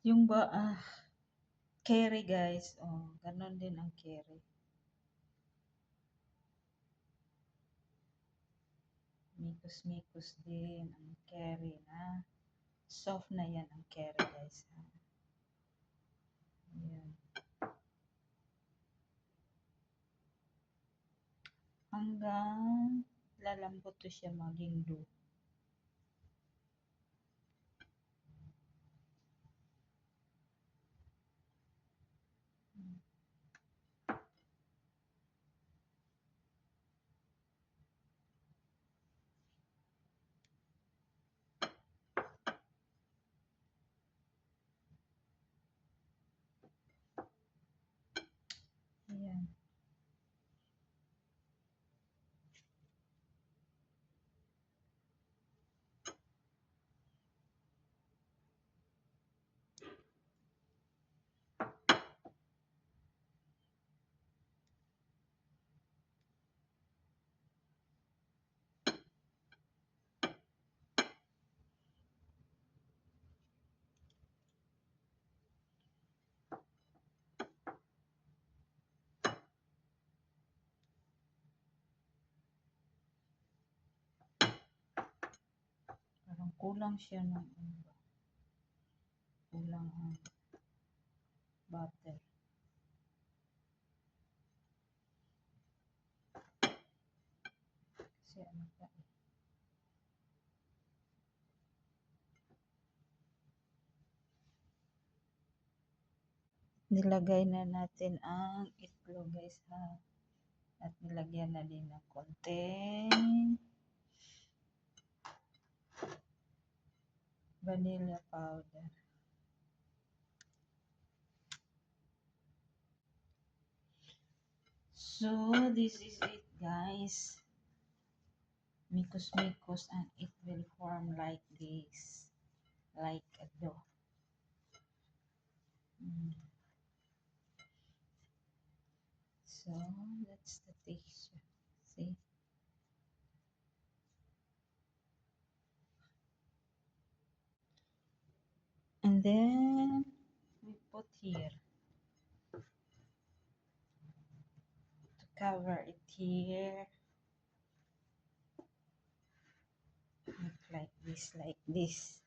Yung ba, carry guys. Oh, ganon din ang carry. Mikos-mikos din ang carry na. Soft na yan ang carry guys. Ayan. Hanggang lalambot to siya maging dough. Ayan. Parang kulang siya ng kulang ang butter. Kasi ano pa eh. Nilagay na natin ang itlog guys ha. At nilagyan na din ng konting vanilla powder. So, this is it guys. Mikos-mikos and it will form like this. Like a dough. So, that's the texture. See? And then, we put here. To cover it here. Like this.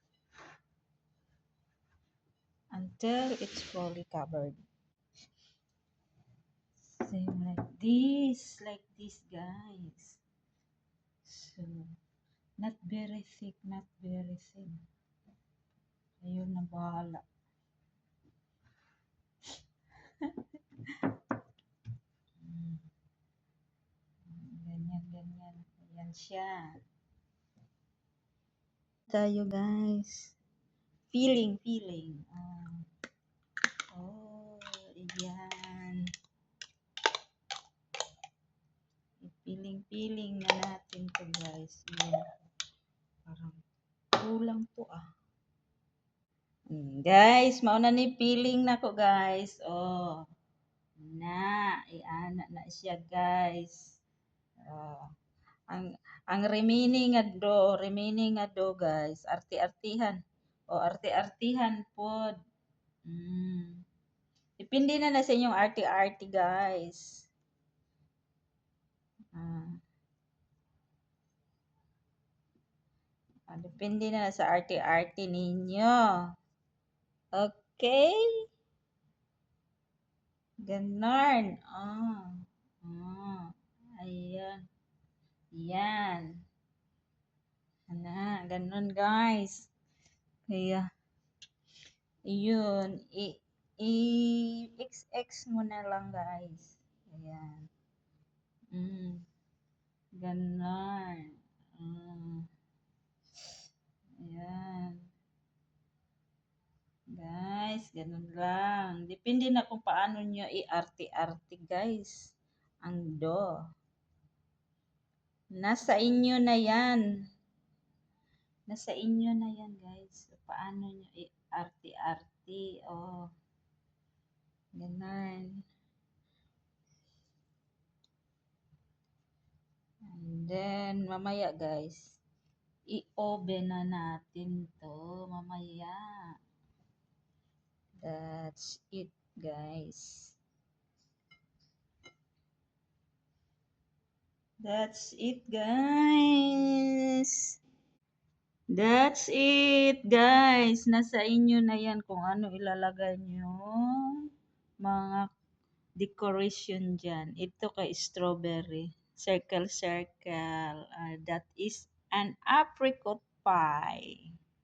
Until it's fully covered. Same like this guys. So, not very thick, not very thin. Ayun na bahala. Ganyan. Ayan siya. Tayo guys. Feeling. Oh, ayan. Piling na natin to guys. Ayan. Parang kulang to Guys, mauna ni peeling na ko guys. Oh. Iana na siya guys. Ang remaining nga do guys, arti-artihan. O arti-artihan pod. Depende na sa inyong arti-arti guys. Depende na sa arti-arti ninyo. Okay? Ganon. Ayan. Yan. Ganon guys. Kaya, yun. I-XX mo na lang guys. Ayan. Ganon. Ayan. Guys, ganun lang. Depende na kung paano nyo i-arti-arti guys. Ang dough. Nasa inyo na yan. Nasa inyo na yan guys. Paano nyo i-arti-arti. Oh. Ganun. And then, mamaya guys, i-oven na natin to. Mamaya. That's it, guys. That's it, guys. That's it, guys. Nasa inyo na yan kung ano ilalagay nyo. Mga decoration dyan. Ito kay strawberry. Circle, circle. That is an apricot pie.